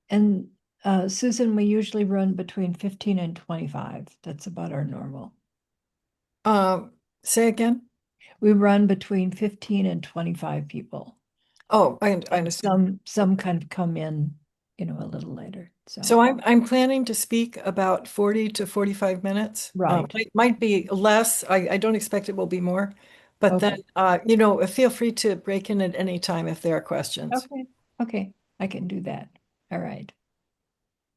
And Susan, we usually run between 15 and 25. That's about our normal. Say again? We run between 15 and 25 people. Oh, I And understand. some kind of come in, a little later. So, So I'm planning to speak about 40 to 45 minutes. right. Might be less. I don't expect it will be more. But then, Okay. feel free to break in at any time if there are questions. Okay. Okay. I can do that. All right.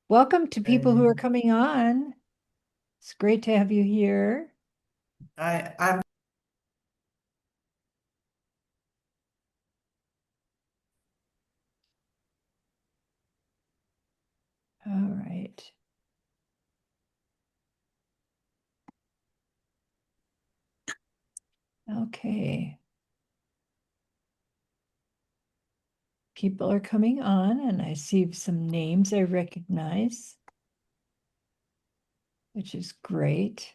Welcome to people who are Um, coming on. It's great to have you here. I'm All right. Okay. People are coming on, and I see some names I recognize, which is great.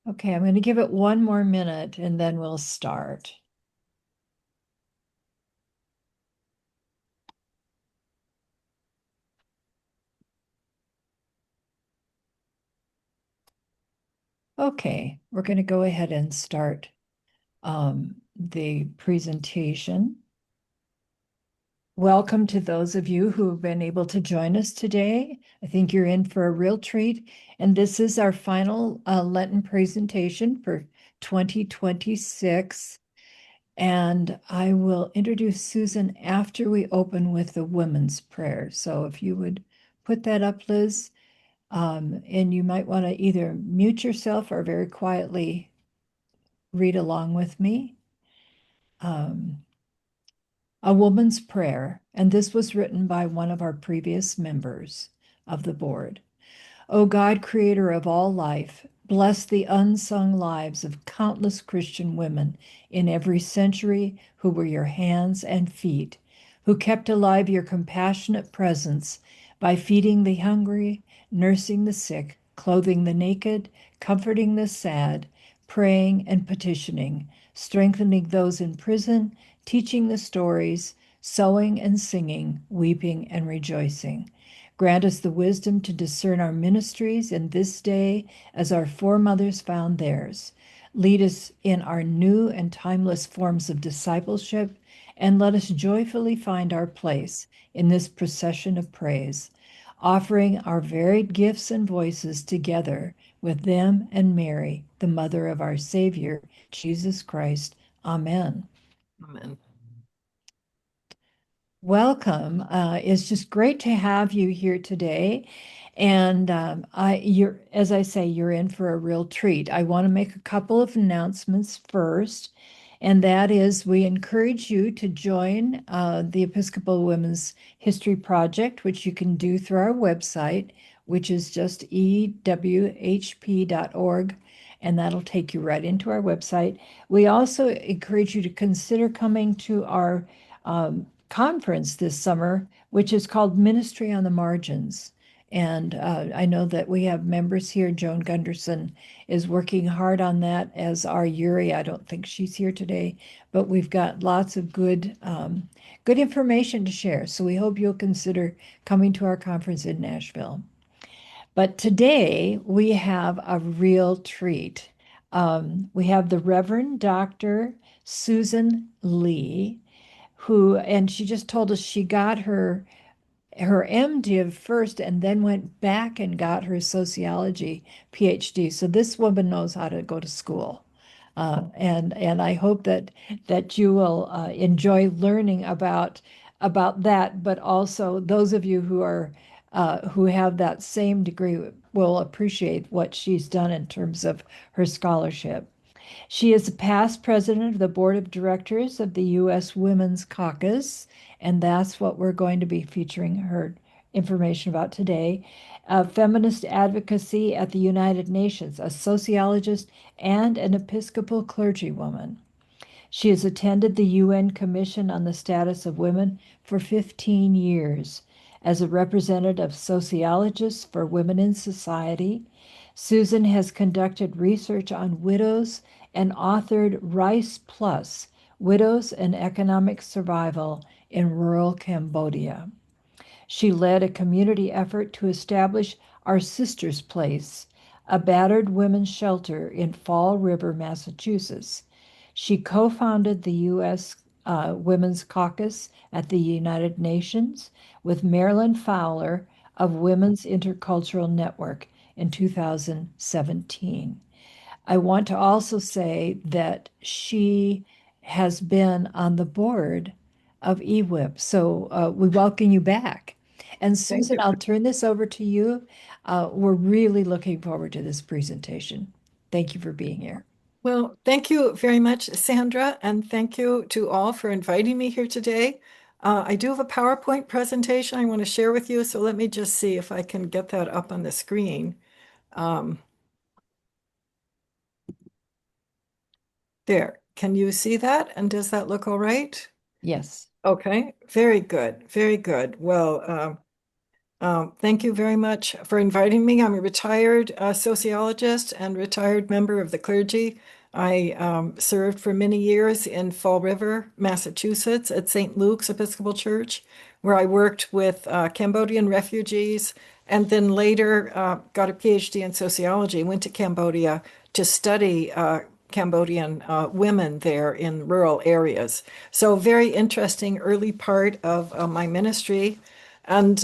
Okay, I'm going to give it one more minute and then we'll start. Okay, we're going to go ahead and start the presentation. Welcome to those of you who have been able to join us today. I think you're in for a real treat. And this is our final Lenten presentation for 2026. And I will introduce Susan after we open with the women's prayer. So if you would put that up, Liz, and you might want to either mute yourself or very quietly read along with me. Um, a Woman's Prayer, and this was written by one of our previous members of the board. O God, creator of all life, bless the unsung lives of countless Christian women in every century who were your hands and feet, who kept alive your compassionate presence by feeding the hungry, nursing the sick, clothing the naked, comforting the sad, praying and petitioning, strengthening those in prison, teaching the stories, sewing and singing, weeping and rejoicing. Grant us the wisdom to discern our ministries in this day as our foremothers found theirs. Lead us in our new and timeless forms of discipleship, and let us joyfully find our place in this procession of praise, offering our varied gifts and voices together with them and Mary, the mother of our Savior, Jesus Christ. Amen. Amen. Welcome. It's just great to have you here today. And as I say, you're in for a real treat. I want to make a couple of announcements first, and that is we encourage you to join the Episcopal Women's History Project, which you can do through our website, which is just ewhp.org, and that'll take you right into our website. We also encourage you to consider coming to our conference this summer, which is called Ministry on the Margins. And I know that we have members here. Joan Gunderson is working hard on that, as are Yuri. I don't think she's here today, but we've got lots of good information to share. So we hope you'll consider coming to our conference in Nashville. But today we have a real treat. We have the Reverend Dr. Susan Lee, and she just told us she got her MDiv first and then went back and got her sociology PhD. So this woman knows how to go to school. And I hope that you will enjoy learning about that, but also those of you who have that same degree will appreciate what she's done in terms of her scholarship. She is a past president of the board of directors of the U.S. Women's Caucus, and that's what we're going to be featuring her information about today. Feminist Advocacy at the United Nations, a sociologist and an Episcopal clergywoman. She has attended the UN Commission on the Status of Women for 15 years. As a representative of Sociologists for Women in Society, Susan has conducted research on widows and authored Rice Plus, Widows and Economic Survival in Rural Cambodia. She led a community effort to establish Our Sister's Place, a battered women's shelter in Fall River, Massachusetts. She co founded the U.S. Women's Caucus at the United Nations with Marilyn Fowler of Women's Intercultural Network in 2017. I want to also say that she has been on the board of EWIP, so we welcome you back. And Thank Susan, you. I'll turn this over to you. We're really looking forward to this presentation. Thank you for being here. Well, thank you very much, Sandra, and thank you to all for inviting me here today. I do have a PowerPoint presentation I want to share with you, so let me just see if I can get that up on the screen. There, can you see that? And does that look all right? Yes. Okay, very good, very good. Well, thank you very much for inviting me. I'm a retired sociologist and retired member of the clergy. I served for many years in Fall River, Massachusetts at St. Luke's Episcopal Church, where I worked with Cambodian refugees, and then later got a PhD in sociology, went to Cambodia to study Cambodian women there in rural areas. So very interesting early part of my ministry. And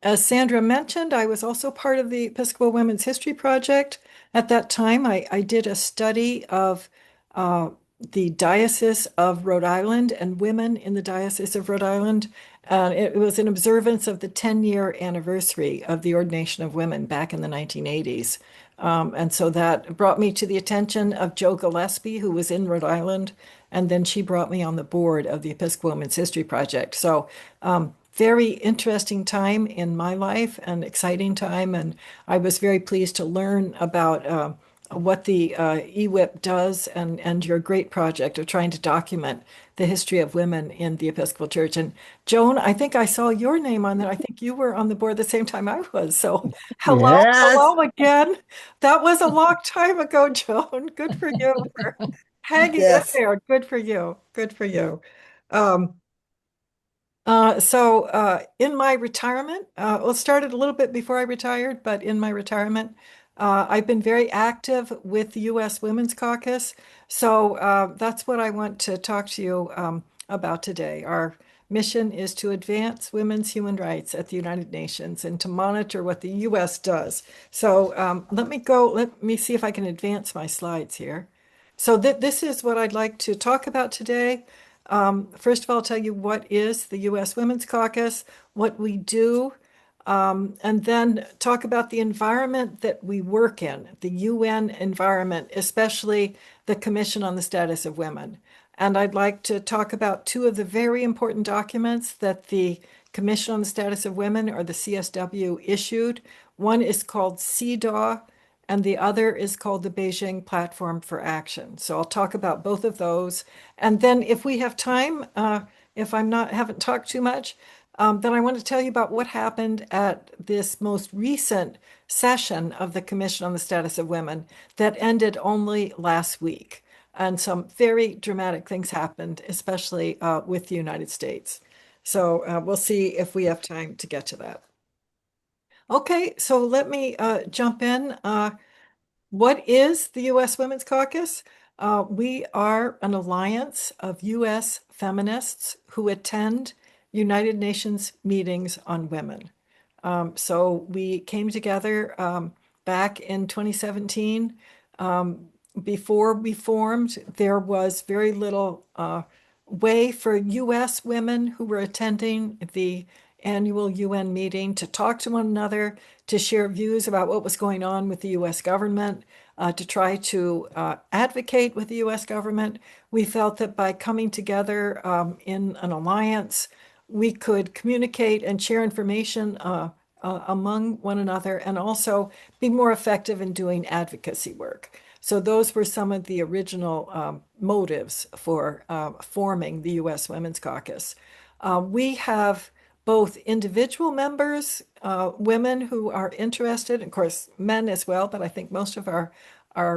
as Sandra mentioned, I was also part of the Episcopal Women's History Project. At that time, I did a study of the Diocese of Rhode Island and women in the Diocese of Rhode Island. It was in observance of the 10-year anniversary of the ordination of women back in the 1980s. And so that brought me to the attention of Jo Gillespie, who was in Rhode Island, and then she brought me on the board of the Episcopal Women's History Project. So very interesting time in my life, and exciting time, and I was very pleased to learn about what the EWIP does, and your great project of trying to document the history of women in the Episcopal Church. And Joan, I think I saw your name on there. I think you were on the board at the same time I was. So hello, Yes. hello again. That was a long time ago, Joan. Good for you for hanging in Yes. there. Good for you. Good for you. Um, in my retirement, well, it started a little bit before I retired, but in my retirement, I've been very active with the U.S. Women's Caucus. So that's what I want to talk to you about today. Our mission is to advance women's human rights at the United Nations and to monitor what the U.S. does. So let me see if I can advance my slides here. So this is what I'd like to talk about today. First of all, I'll tell you what is the U.S. Women's Caucus, what we do, and then talk about the environment that we work in, the UN environment, especially the Commission on the Status of Women. And I'd like to talk about two of the very important documents that the Commission on the Status of Women, or the CSW, issued. One is called CEDAW, and the other is called the Beijing Platform for Action. So I'll talk about both of those. And then if we have time, if haven't talked too much, then I want to tell you about what happened at this most recent session of the Commission on the Status of Women that ended only last week. And some very dramatic things happened, especially with the United States. So we'll see if we have time to get to that. Okay, so let me jump in. What is the U.S. Women's Caucus? We are an alliance of U.S. feminists who attend United Nations meetings on women. So we came together back in 2017. Before we formed, there was very little way for U.S. women who were attending the annual UN meeting to talk to one another, to share views about what was going on with the U.S. government, to try to advocate with the U.S. government. We felt that by coming together in an alliance, we could communicate and share information among one another, and also be more effective in doing advocacy work. So those were some of the original motives for forming the U.S. Women's Caucus. We have both individual members, women who are interested, of course, men as well, but I think most of our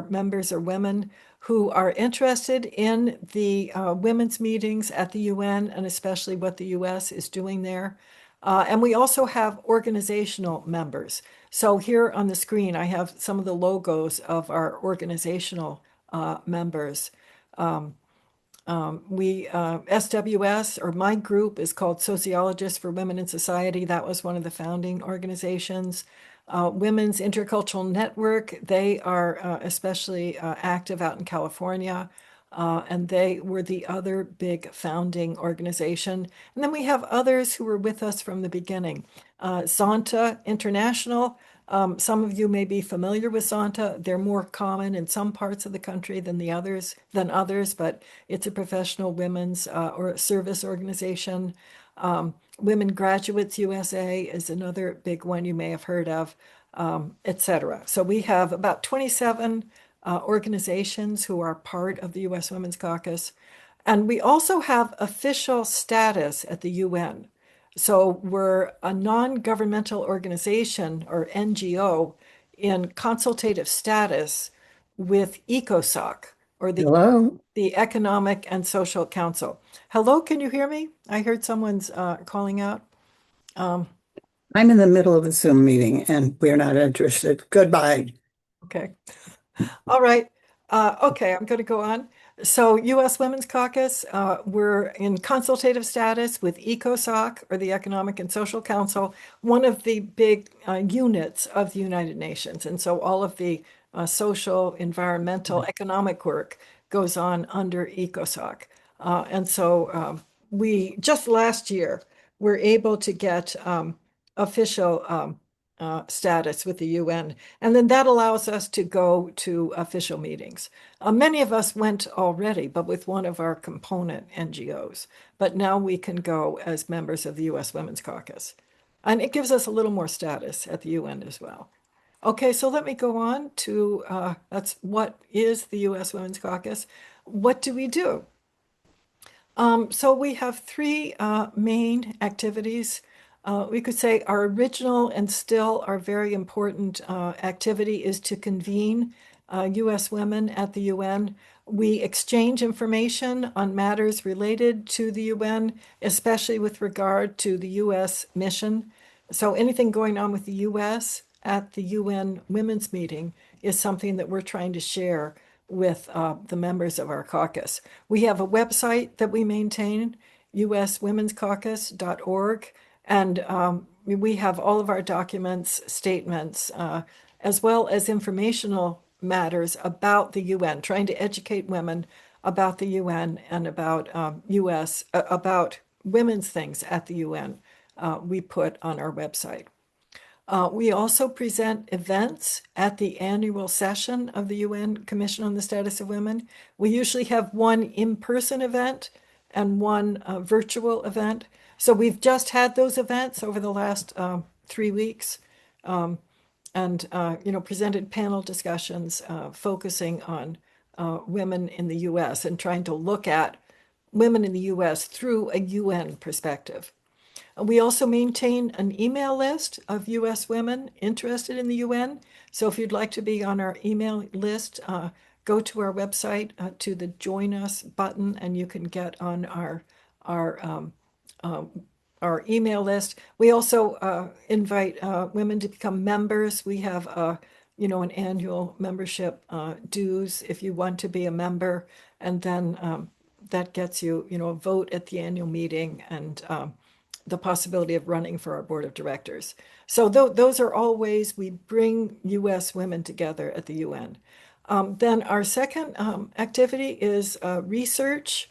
members are women who are interested in the women's meetings at the UN and especially what the US is doing there. And we also have organizational members. So here on the screen, I have some of the logos of our organizational members. SWS, or my group, is called Sociologists for Women in Society. That was one of the founding organizations. Women's Intercultural Network, they are especially active out in California, and they were the other big founding organization. And then we have others who were with us from the beginning. Zonta International, some of you may be familiar with Zonta. They're more common in some parts of the country than others, but it's a professional women's or service organization. Women Graduates USA is another big one you may have heard of, etc. So we have about 27 organizations who are part of the U.S. Women's Caucus. And we also have official status at the UN. So we're a non-governmental organization, or NGO, in consultative status with ECOSOC, or Hello, the Economic and Social Council. Hello, can you hear me? I heard someone's calling out. I'm in the middle of a Zoom meeting and we're not interested. Goodbye. Okay. All right. Okay, I'm going to go on. So, U.S. Women's Caucus, we're in consultative status with ECOSOC, or the Economic and Social Council, one of the big units of the United Nations. And so all of the social, environmental, economic work goes on under ECOSOC. And so we just last year were able to get official status with the UN. And then that allows us to go to official meetings. Many of us went already, but with one of our component NGOs. But now we can go as members of the U.S. Women's Caucus. And it gives us a little more status at the UN as well. Okay, so let me go on to that's what is the U.S. Women's Caucus. What do we do? So we have three main activities. We could say our original and still our very important activity is to convene U.S. women at the UN. We exchange information on matters related to the UN, especially with regard to the U.S. mission. So anything going on with the U.S. at the UN Women's Meeting is something that we're trying to share with the members of our caucus. We have a website that we maintain, uswomenscaucus.org. And we have all of our documents, statements, as well as informational matters about the UN, trying to educate women about the UN and about about women's things at the UN, we put on our website. We also present events at the annual session of the UN Commission on the Status of Women. We usually have one in-person event and one virtual event. So we've just had those events over the last 3 weeks, and presented panel discussions focusing on women in the U.S. and trying to look at women in the U.S. through a UN perspective. We also maintain an email list of U.S. women interested in the UN. So if you'd like to be on our email list, go to our website to the Join Us button, and you can get on our email list. We also invite women to become members. We have an annual membership dues if you want to be a member, and then that gets you, a vote at the annual meeting and the possibility of running for our board of directors. So those are all ways we bring U.S. women together at the UN. Then our second activity is research.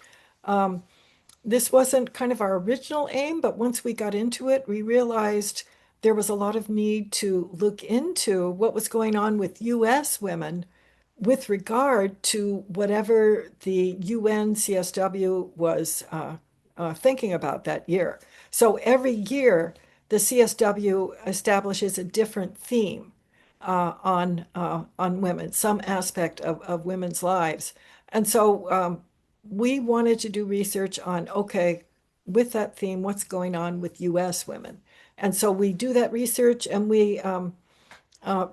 This wasn't kind of our original aim, but once we got into it, we realized there was a lot of need to look into what was going on with U.S. women with regard to whatever the UN CSW was thinking about that year. So every year, the CSW establishes a different theme on women, some aspect of women's lives. And so we wanted to do research on, okay, with that theme, what's going on with US women. And so we do that research, and we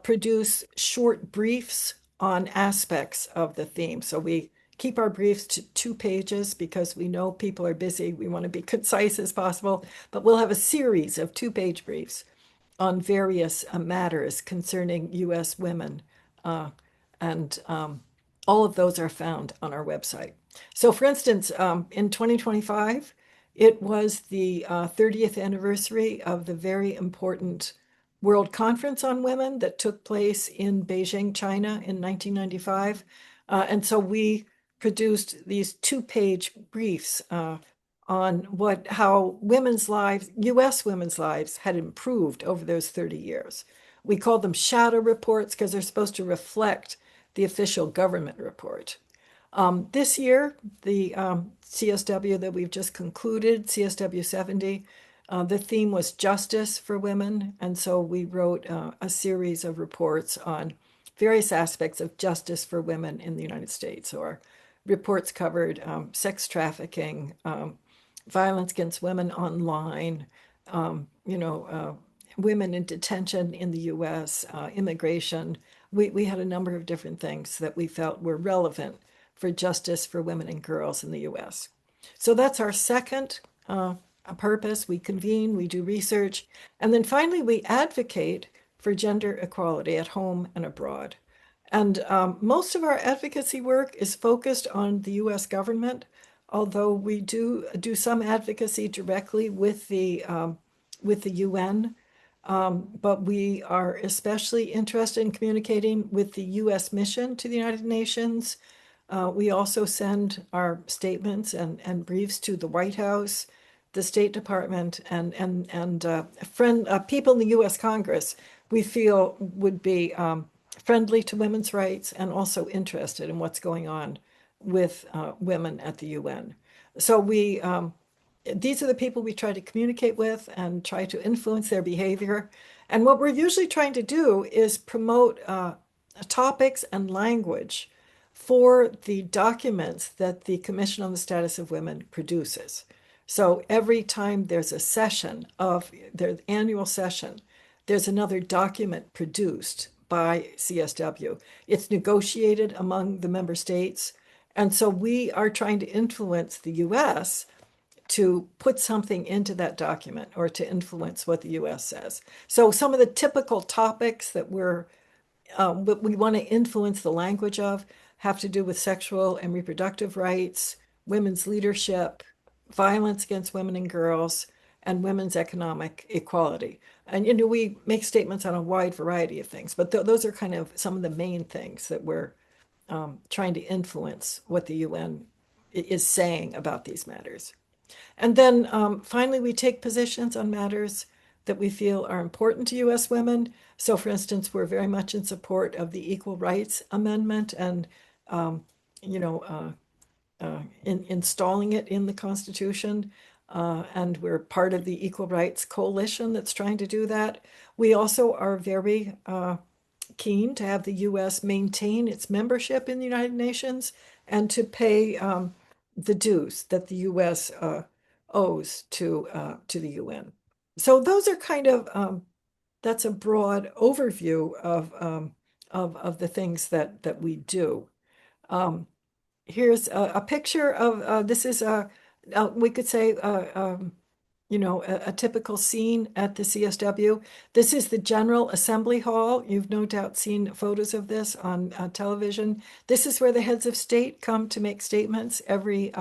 produce short briefs on aspects of the theme. So we keep our briefs to 2 pages because we know people are busy. We want to be concise as possible, but we'll have a series of 2-page briefs on various matters concerning US women. And all of those are found on our website. So, for instance, in 2025, it was the 30th anniversary of the very important World Conference on Women that took place in Beijing, China in 1995. And so we produced these 2-page briefs on how women's lives, US women's lives, had improved over those 30 years. We called them shadow reports because they're supposed to reflect the official government report. This year, the CSW that we've just concluded, CSW 70, the theme was justice for women. And so we wrote a series of reports on various aspects of justice for women in the United States. So our reports covered sex trafficking, violence against women online, women in detention in the US, immigration. We had a number of different things that we felt were relevant for justice for women and girls in the US. So that's our second purpose. We convene, we do research, and then finally we advocate for gender equality at home and abroad. And most of our advocacy work is focused on the US government, although we do some advocacy directly with the UN. But we are especially interested in communicating with the US mission to the United Nations. We also send our statements and briefs to the White House, the State Department, and people in the US Congress we feel would be friendly to women's rights and also interested in what's going on with women at the UN. So these are the people we try to communicate with and try to influence their behavior. And what we're usually trying to do is promote topics and language for the documents that the Commission on the Status of Women produces. So every time there's a session of their annual session, there's another document produced by CSW. It's negotiated among the member states. And so we are trying to influence the US to put something into that document or to influence what the US says. So some of the typical topics that we want to influence the language of have to do with sexual and reproductive rights, women's leadership, violence against women and girls, and women's economic equality. And we make statements on a wide variety of things, but those are kind of some of the main things that we're trying to influence what the UN is saying about these matters. And then finally, we take positions on matters that we feel are important to US women. So for instance, we're very much in support of the Equal Rights Amendment and installing it in the Constitution. And we're part of the Equal Rights Coalition that's trying to do that. We also are very keen to have the US maintain its membership in the United Nations and to pay the dues that the US owes to the UN. So those are kind of that's a broad overview of the things that we do. Here's a picture of this is we could say a typical scene at the CSW. This is the General Assembly Hall. You've no doubt seen photos of this on television. This is where the heads of state come to make statements every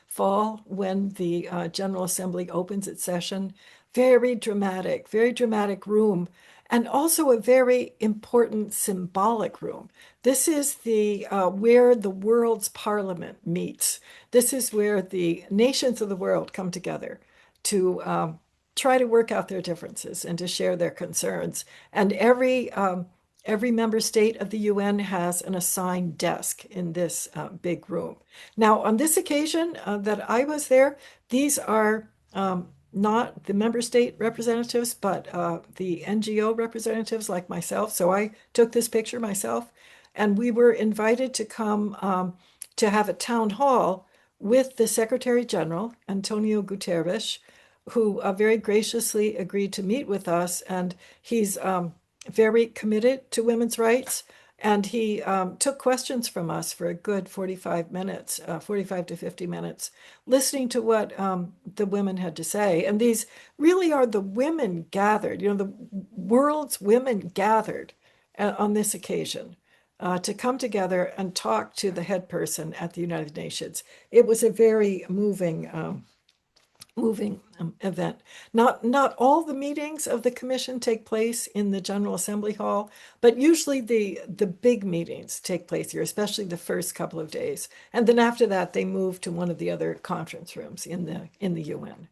fall when the General Assembly opens its session. Very dramatic room, and also a very important symbolic room. This is the where the world's parliament meets. This is where the nations of the world come together to try to work out their differences and to share their concerns. And every member state of the UN has an assigned desk in this big room. Now, on this occasion that I was there, these are not the member state representatives, but the NGO representatives like myself. So I took this picture myself, and we were invited to come to have a town hall with the Secretary General, Antonio Guterres, who very graciously agreed to meet with us. And he's very committed to women's rights. And he took questions from us for a good 45 minutes, 45 to 50 minutes, listening to what the women had to say. And these really are the women gathered, the world's women gathered on this occasion to come together and talk to the head person at the United Nations. It was a very moving event. Not all the meetings of the commission take place in the General Assembly Hall, but usually the big meetings take place here, especially the first couple of days. And then after that, they move to one of the other conference rooms in the UN.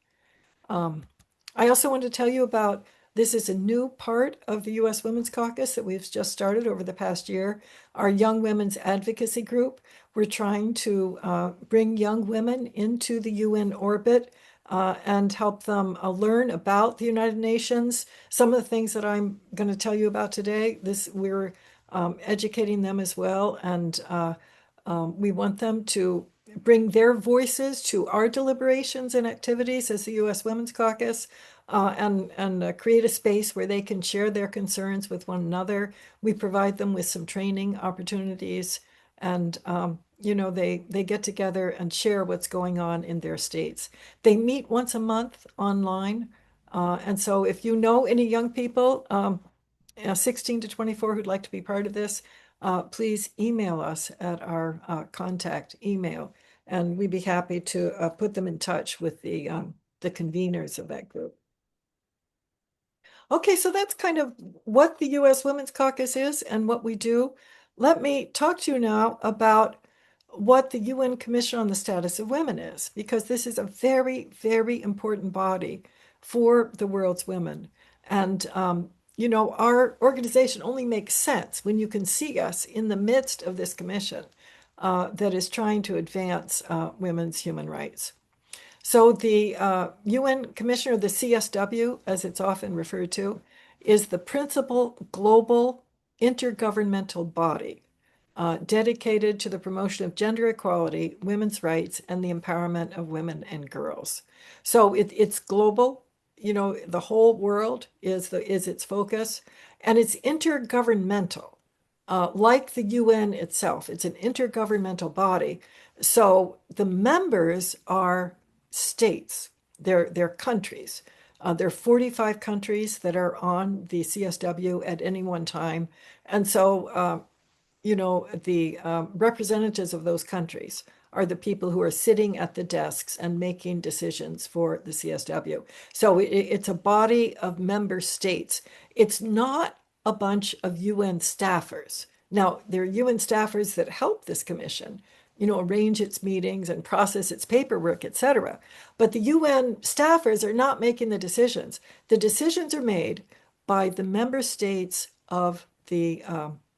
I also want to tell you about this is a new part of the U.S. Women's Caucus that we've just started over the past year, our Young Women's Advocacy Group. We're trying to bring young women into the UN orbit and help them learn about the United Nations. Some of the things that I'm going to tell you about today, we're educating them as well, and we want them to bring their voices to our deliberations and activities as the U.S. Women's Caucus, and create a space where they can share their concerns with one another. We provide them with some training opportunities, and they get together and share what's going on in their states. They meet once a month online, and so if you know any young people, 16 to 24 who'd like to be part of this, please email us at our contact email, and we'd be happy to put them in touch with the conveners of that group. Okay, so that's kind of what the U.S. Women's Caucus is and what we do. Let me talk to you now about what the UN Commission on the Status of Women is, because this is a very, very important body for the world's women. And, our organization only makes sense when you can see us in the midst of this commission that is trying to advance women's human rights. So the UN Commissioner, the CSW, as it's often referred to, is the principal global intergovernmental body dedicated to the promotion of gender equality, women's rights, and the empowerment of women and girls. So it's global. The whole world is its focus, and it's intergovernmental. Like the UN itself, it's an intergovernmental body. So the members are states, they're countries. There are 45 countries that are on the CSW at any one time. And so, the representatives of those countries are the people who are sitting at the desks and making decisions for the CSW. So it's a body of member states. It's not a bunch of UN staffers. Now, there are UN staffers that help this commission, arrange its meetings and process its paperwork, etc. But the UN staffers are not making the decisions. The decisions are made by the member states of the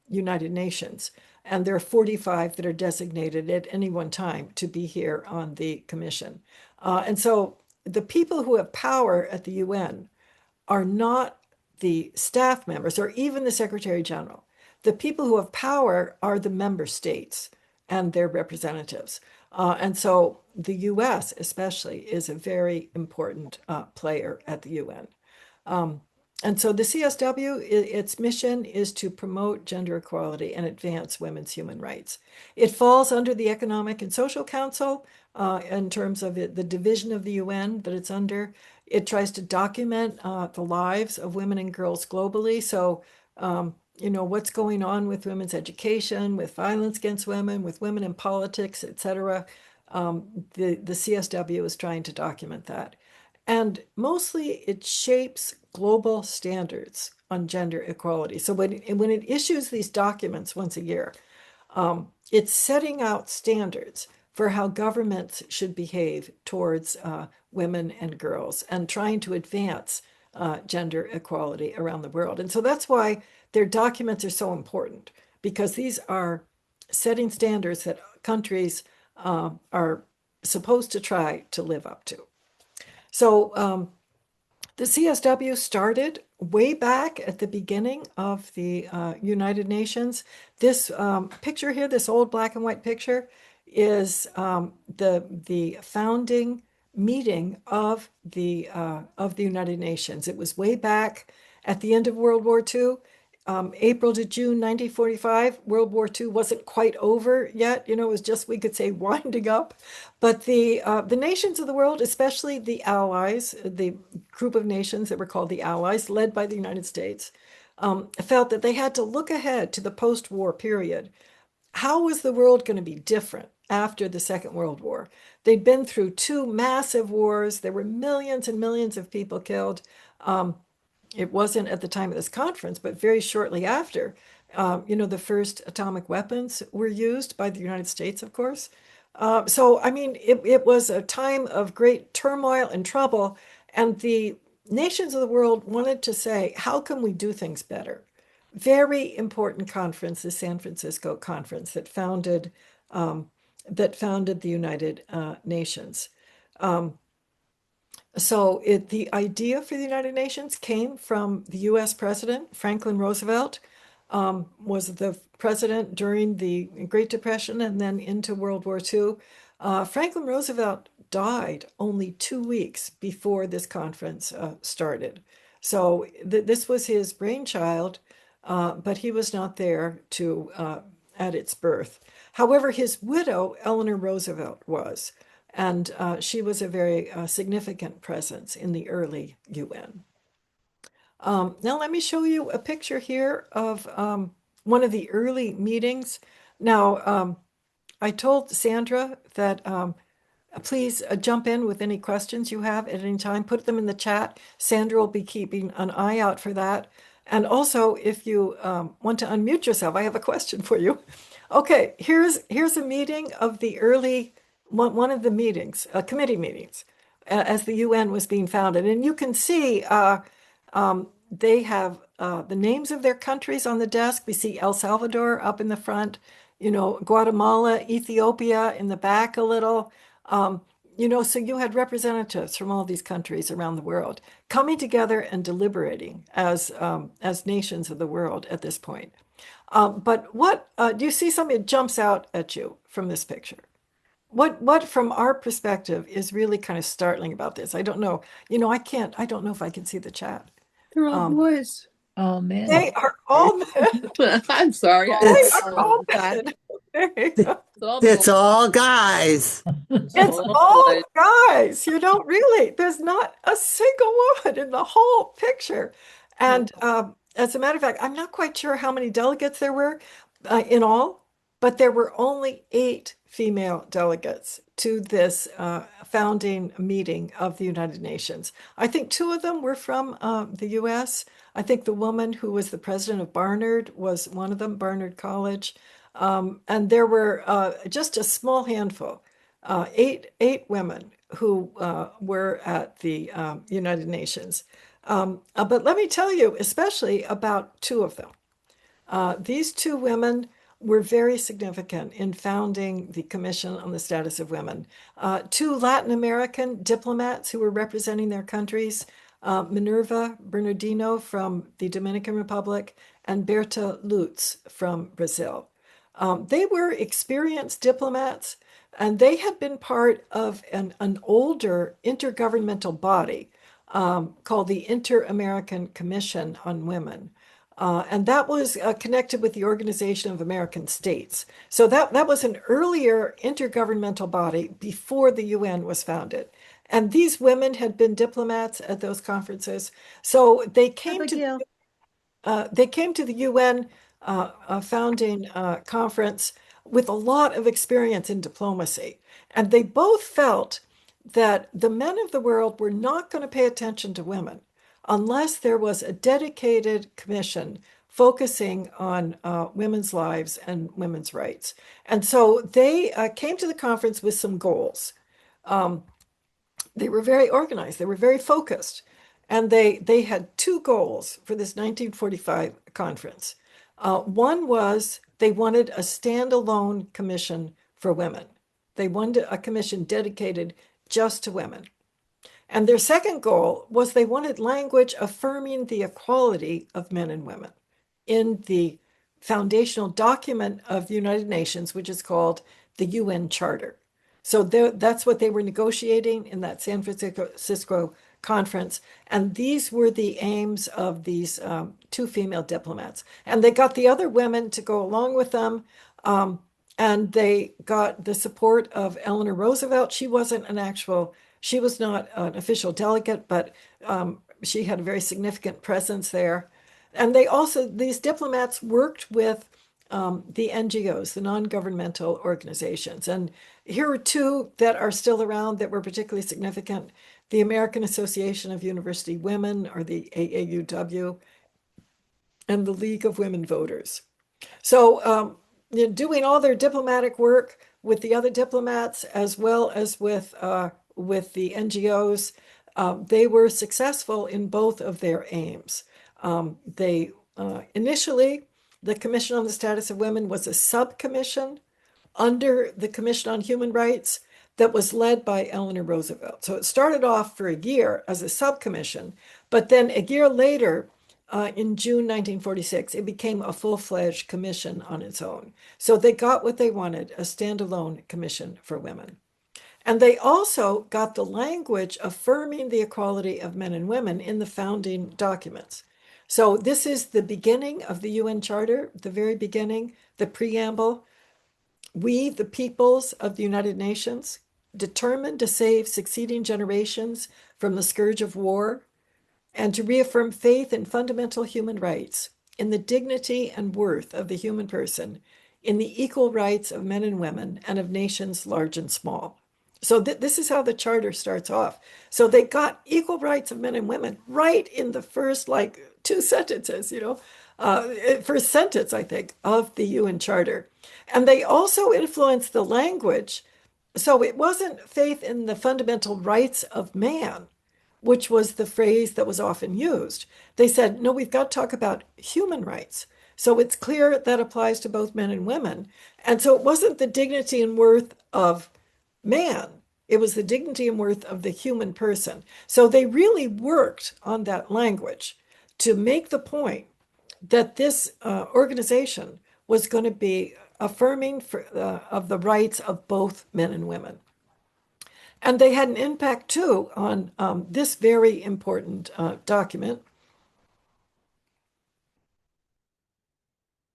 United Nations. And there are 45 that are designated at any one time to be here on the commission. And so the people who have power at the UN are not the staff members or even the Secretary General. The people who have power are the member states and their representatives. And so the US especially is a very important player at the UN. And so the CSW, its mission is to promote gender equality and advance women's human rights. It falls under the Economic and Social Council in terms of the division of the UN that it's under. It tries to document the lives of women and girls globally. So, what's going on with women's education, with violence against women, with women in politics, etc. The CSW is trying to document that. And mostly it shapes global standards on gender equality. So when it issues these documents once a year, it's setting out standards for how governments should behave towards women and girls and trying to advance gender equality around the world. And so that's why their documents are so important, because these are setting standards that countries are supposed to try to live up to. So the CSW started way back at the beginning of the United Nations. This picture here, this old black and white picture, is the founding meeting of the United Nations. It was way back at the end of World War II. April to June 1945. World War II wasn't quite over yet. It was just, we could say, winding up. But the nations of the world, especially the Allies, the group of nations that were called the Allies, led by the United States, felt that they had to look ahead to the post-war period. How was the world going to be different after the Second World War? They'd been through two massive wars. There were millions and millions of people killed. It wasn't at the time of this conference, but very shortly after, the first atomic weapons were used by the United States, of course. So, I mean, it was a time of great turmoil and trouble, and the nations of the world wanted to say, how can we do things better? Very important conference, the San Francisco Conference that founded the United Nations. So the idea for the United Nations came from the U.S. President, Franklin Roosevelt, was the president during the Great Depression and then into World War II. Franklin Roosevelt died only 2 weeks before this conference started. So this was his brainchild, but he was not there at its birth. However, his widow, Eleanor Roosevelt, was. And she was a very significant presence in the early UN. Now let me show you a picture here of one of the early meetings. Now, I told Sandra that please jump in with any questions you have at any time. Put them in the chat. Sandra will be keeping an eye out for that. And also, if you want to unmute yourself, I have a question for you. Okay, here's a meeting of the early one of the meetings, committee meetings, as the UN was being founded. And you can see they have the names of their countries on the desk. We see El Salvador up in the front, Guatemala, Ethiopia in the back a little. So you had representatives from all these countries around the world coming together and deliberating as nations of the world at this point. But what do you see something that jumps out at you from this picture? What from our perspective is really kind of startling about this? I don't know. I don't know if I can see the chat. They're all boys. Oh, man. They are all men. I'm sorry. They are all men. It's all guys. It's all guys. Really, there's not a single woman in the whole picture. And as a matter of fact, I'm not quite sure how many delegates there were in all, but there were only 8 female delegates to this founding meeting of the United Nations. I think 2 of them were from the U.S. I think the woman who was the president of Barnard was one of them, Barnard College. And there were just a small handful, 8 women who were at the United Nations. But let me tell you, especially about 2 of them. These 2 women were very significant in founding the Commission on the Status of Women. 2 Latin American diplomats who were representing their countries, Minerva Bernardino from the Dominican Republic and Berta Lutz from Brazil. They were experienced diplomats, and they had been part of an older intergovernmental body called the Inter-American Commission on Women. And that was connected with the Organization of American States. So that was an earlier intergovernmental body before the UN was founded. And these women had been diplomats at those conferences. So they came to the UN founding conference with a lot of experience in diplomacy. And they both felt that the men of the world were not going to pay attention to women unless there was a dedicated commission focusing on women's lives and women's rights. And so they came to the conference with some goals. They were very organized, they were very focused, and they had 2 goals for this 1945 conference. One was they wanted a standalone commission for women. They wanted a commission dedicated just to women. And their second goal was they wanted language affirming the equality of men and women in the foundational document of the United Nations, which is called the UN Charter. So that's what they were negotiating in that San Francisco conference. And these were the aims of these two female diplomats. And they got the other women to go along with them. And they got the support of Eleanor Roosevelt. She was not an official delegate, but she had a very significant presence there. And these diplomats worked with the NGOs, the non-governmental organizations. And here are two that are still around that were particularly significant: the American Association of University Women, or the AAUW, and the League of Women Voters. So doing all their diplomatic work with the other diplomats, as well as with the NGOs, they were successful in both of their aims. Initially, the Commission on the Status of Women was a subcommission under the Commission on Human Rights that was led by Eleanor Roosevelt. So it started off for a year as a subcommission, but then a year later, in June 1946, it became a full-fledged commission on its own. So they got what they wanted: a standalone commission for women. And they also got the language affirming the equality of men and women in the founding documents. So this is the beginning of the UN Charter, the very beginning, the preamble. We, the peoples of the United Nations, determined to save succeeding generations from the scourge of war, and to reaffirm faith in fundamental human rights, in the dignity and worth of the human person, in the equal rights of men and women, and of nations large and small. So this is how the charter starts off. So they got equal rights of men and women right in the first two sentences, first sentence, I think, of the UN Charter. And they also influenced the language. So it wasn't faith in the fundamental rights of man, which was the phrase that was often used. They said, no, we've got to talk about human rights. So it's clear that applies to both men and women. And so it wasn't the dignity and worth of man, it was the dignity and worth of the human person. So they really worked on that language to make the point that this organization was going to be affirming of the rights of both men and women. And they had an impact, too, on this very important document.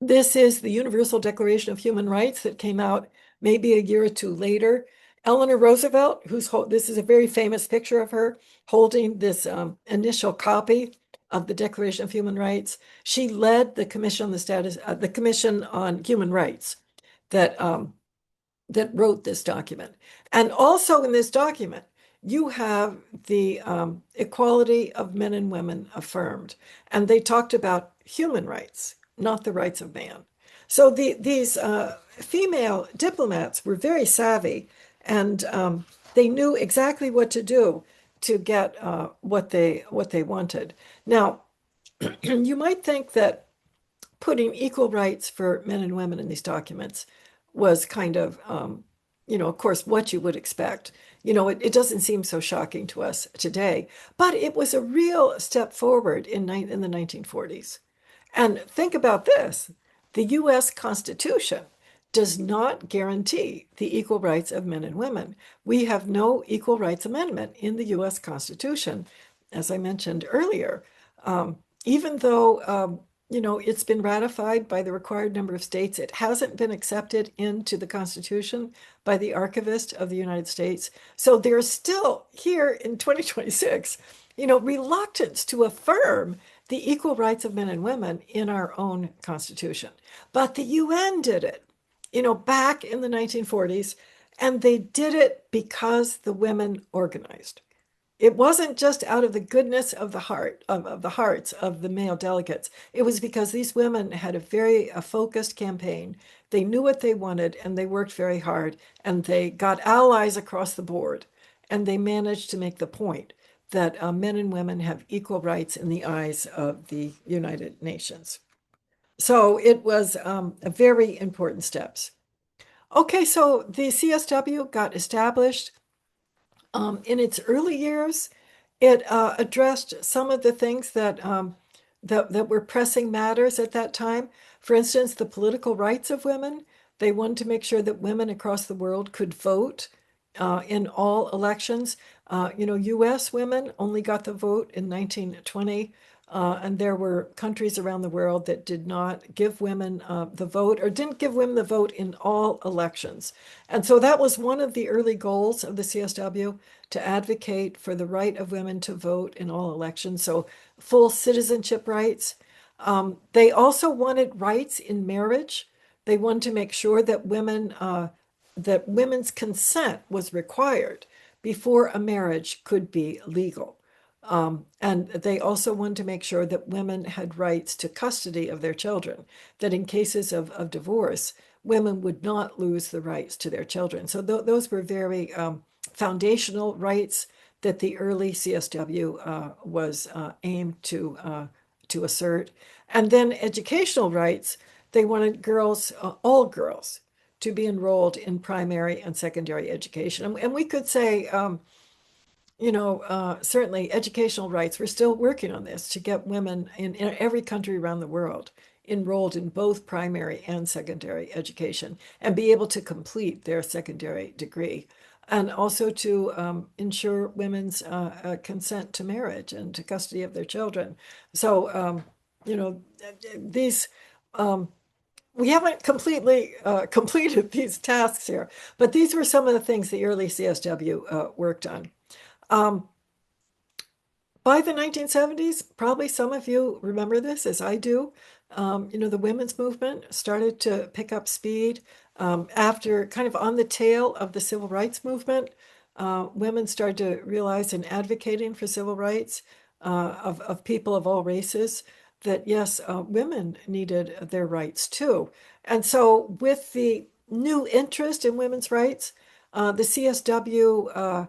This is the Universal Declaration of Human Rights that came out maybe a year or two later. Eleanor Roosevelt, this is a very famous picture of her holding this initial copy of the Declaration of Human Rights. She led the Commission on the Commission on Human Rights that wrote this document. And also in this document, you have the equality of men and women affirmed. And they talked about human rights, not the rights of man. So these female diplomats were very savvy, and they knew exactly what to do to get what they wanted. Now, you might think that putting equal rights for men and women in these documents was kind of, of course, what you would expect. It doesn't seem so shocking to us today, but it was a real step forward in the 1940s. And think about this: the U.S. Constitution does not guarantee the equal rights of men and women. We have no Equal Rights Amendment in the U.S. Constitution, as I mentioned earlier. Even though it's been ratified by the required number of states, it hasn't been accepted into the Constitution by the Archivist of the United States. So there's still, here in 2026, reluctance to affirm the equal rights of men and women in our own Constitution. But the UN did it, back in the 1940s, and they did it because the women organized. It wasn't just out of the goodness of the hearts of the male delegates. It was because these women had a very focused campaign. They knew what they wanted, and they worked very hard, and they got allies across the board, and they managed to make the point that men and women have equal rights in the eyes of the United Nations. So it was a very important steps. Okay, so the CSW got established. In its early years, it addressed some of the things that were pressing matters at that time. For instance, the political rights of women, They wanted to make sure that women across the world could vote in all elections. U.S. women only got the vote in 1920. And there were countries around the world that did not give women the vote or didn't give women the vote in all elections. And so that was one of the early goals of the CSW, to advocate for the right of women to vote in all elections. So full citizenship rights. They also wanted rights in marriage. They wanted to make sure that women's consent was required before a marriage could be legal. And they also wanted to make sure that women had rights to custody of their children, that in cases of divorce, women would not lose the rights to their children. So those were very foundational rights that the early CSW was aimed to assert. And then educational rights, they wanted girls, all girls, to be enrolled in primary and secondary education. And we could say, certainly educational rights, we're still working on this to get women in every country around the world enrolled in both primary and secondary education and be able to complete their secondary degree. And also to ensure women's consent to marriage and to custody of their children. So, these, we haven't completely completed these tasks here, but these were some of the things the early CSW worked on. By the 1970s, probably some of you remember this as I do. The women's movement started to pick up speed after kind of on the tail of the civil rights movement. Women started to realize in advocating for civil rights of people of all races that yes, women needed their rights too. And so with the new interest in women's rights, the CSW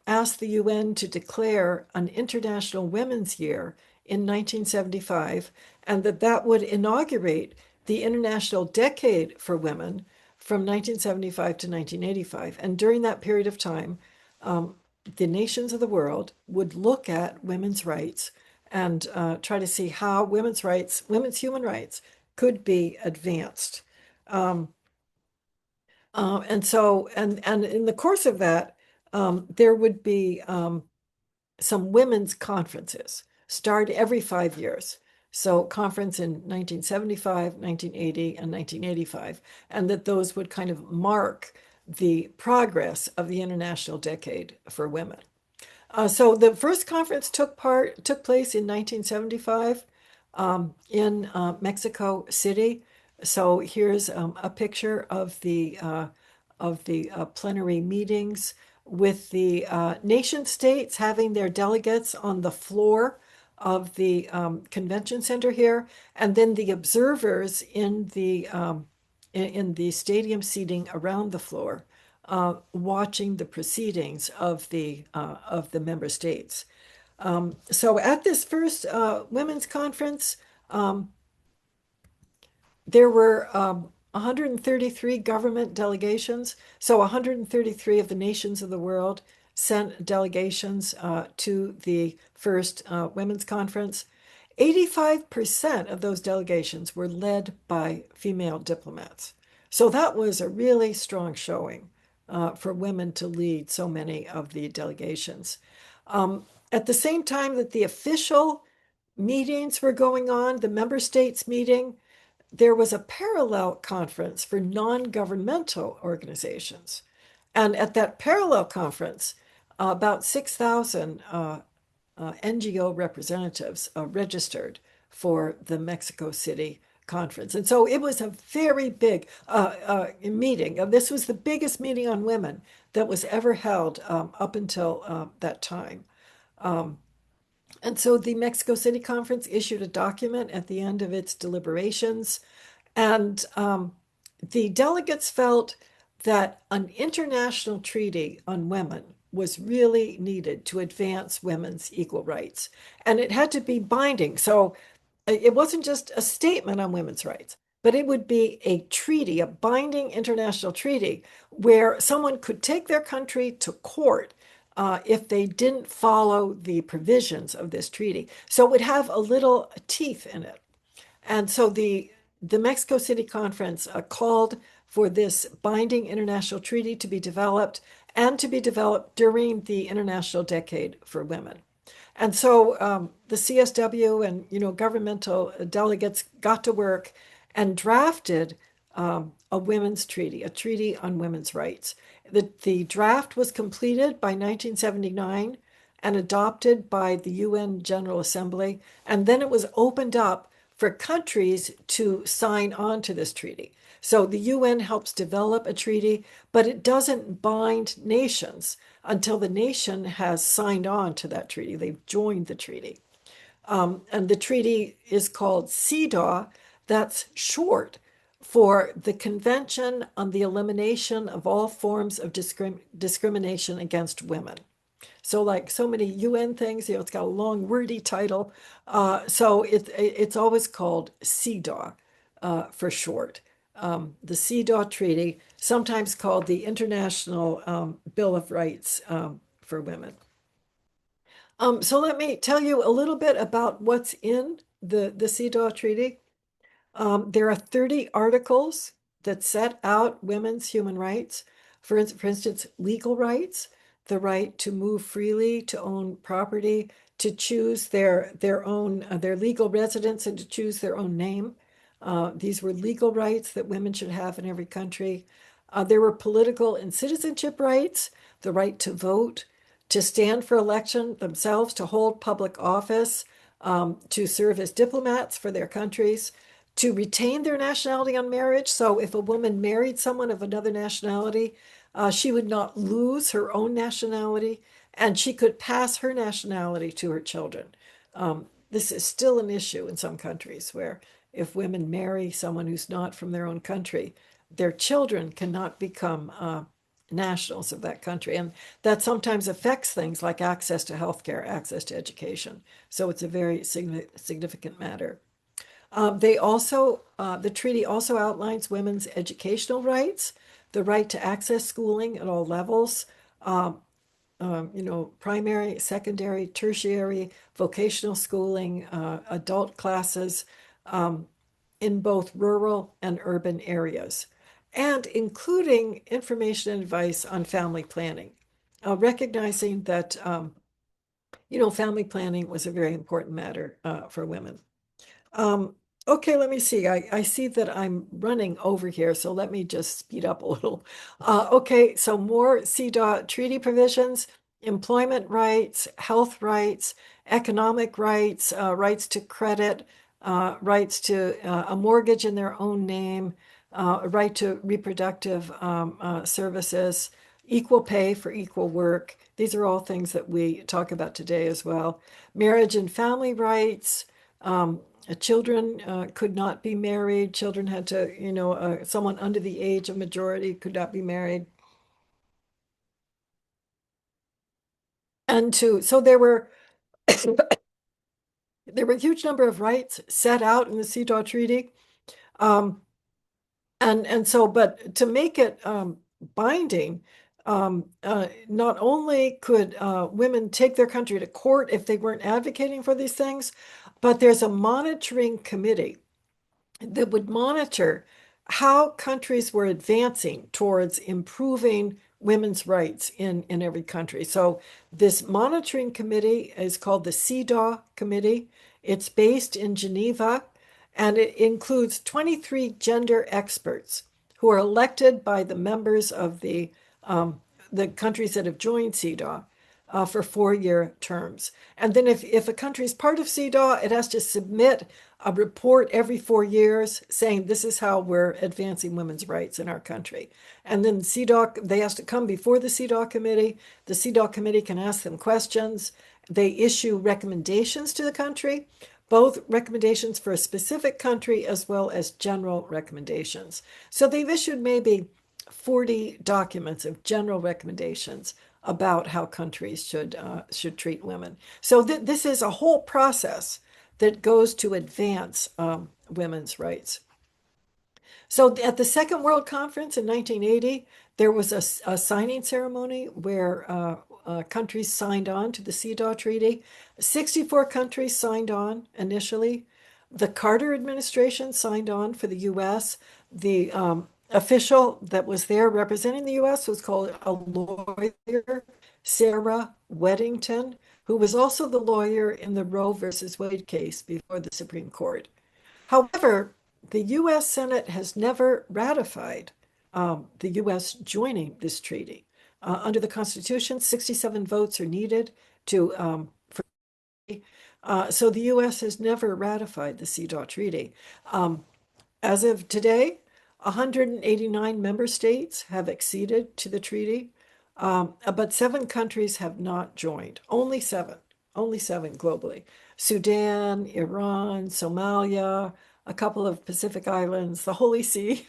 asked the UN to declare an International Women's Year in 1975, and that would inaugurate the International Decade for Women from 1975 to 1985. And during that period of time, the nations of the world would look at women's rights and try to see how women's human rights, could be advanced. And in the course of that, there would be some women's conferences start every 5 years. So conference in 1975, 1980, and 1985, and that those would kind of mark the progress of the International Decade for Women. So the first conference took place in 1975 in Mexico City. So here's a picture of the plenary meetings with the nation states having their delegates on the floor of the convention center here, and then the observers in the stadium seating around the floor, watching the proceedings of the member states. So at this first women's conference, there were 133 government delegations. So 133 of the nations of the world sent delegations to the first women's conference. 85% of those delegations were led by female diplomats. So that was a really strong showing for women to lead so many of the delegations. At the same time that the official meetings were going on, the member states meeting, there was a parallel conference for non-governmental organizations. And at that parallel conference, about 6,000 NGO representatives registered for the Mexico City conference. And so it was a very big meeting. This was the biggest meeting on women that was ever held up until that time. And so the Mexico City conference issued a document at the end of its deliberations. And the delegates felt that an international treaty on women was really needed to advance women's equal rights. And it had to be binding. So it wasn't just a statement on women's rights, but it would be a treaty, a binding international treaty, where someone could take their country to court if they didn't follow the provisions of this treaty. So it would have a little teeth in it. And so the the Mexico City Conference called for this binding international treaty to be developed and to be developed during the International Decade for Women. And so the CSW and governmental delegates got to work and drafted a women's treaty, a treaty on women's rights. The draft was completed by 1979 and adopted by the UN General Assembly, and then it was opened up for countries to sign on to this treaty. So the UN helps develop a treaty, but it doesn't bind nations until the nation has signed on to that treaty. They've joined the treaty. And the treaty is called CEDAW. That's short for the Convention on the Elimination of All Forms of Discrimination Against Women. So like so many UN things, it's got a long wordy title. So it's always called CEDAW for short. The CEDAW Treaty, sometimes called the International Bill of Rights for Women. So let me tell you a little bit about what's in the CEDAW Treaty. There are 30 articles that set out women's human rights. For instance, legal rights, the right to move freely, to own property, to choose their legal residence, and to choose their own name. These were legal rights that women should have in every country. There were political and citizenship rights, the right to vote, to stand for election themselves, to hold public office, to serve as diplomats for their countries, to retain their nationality on marriage. So if a woman married someone of another nationality, she would not lose her own nationality, and she could pass her nationality to her children. This is still an issue in some countries where if women marry someone who's not from their own country, their children cannot become nationals of that country. And that sometimes affects things like access to healthcare, access to education. So it's a very significant matter. The treaty also outlines women's educational rights, the right to access schooling at all levels, primary, secondary, tertiary, vocational schooling, adult classes in both rural and urban areas, and including information and advice on family planning, recognizing that, family planning was a very important matter for women. Okay, let me see. I see that I'm running over here, so let me just speed up a little. Okay, so more CEDAW treaty provisions, employment rights, health rights, economic rights, rights to credit, rights to a mortgage in their own name, right to reproductive services, equal pay for equal work. These are all things that we talk about today as well. Marriage and family rights, children could not be married. Children had to, someone under the age of majority could not be married. So there were a huge number of rights set out in the CEDAW Treaty. But to make it binding, not only could women take their country to court if they weren't advocating for these things, but there's a monitoring committee that would monitor how countries were advancing towards improving women's rights in every country. So this monitoring committee is called the CEDAW Committee. It's based in Geneva, and it includes 23 gender experts who are elected by the members of the countries that have joined CEDAW for 4-year terms. And then if a country is part of CEDAW, it has to submit a report every 4 years saying this is how we're advancing women's rights in our country. And then CEDAW, they have to come before the CEDAW committee. The CEDAW committee can ask them questions. They issue recommendations to the country, both recommendations for a specific country as well as general recommendations. So they've issued maybe 40 documents of general recommendations about how countries should treat women. So this is a whole process that goes to advance women's rights. So at the Second World Conference in 1980, there was a signing ceremony where countries signed on to the CEDAW Treaty. 64 countries signed on initially. The Carter administration signed on for the U.S. The official that was there representing the U.S. was called a lawyer, Sarah Weddington, who was also the lawyer in the Roe versus Wade case before the Supreme Court. However, the U.S. Senate has never ratified the U.S. joining this treaty. Under the Constitution, 67 votes are needed to so the U.S. has never ratified the CEDAW Treaty. As of today, 189 member states have acceded to the treaty, but 7 countries have not joined. Only seven globally. Sudan, Iran, Somalia, a couple of Pacific islands, the Holy See,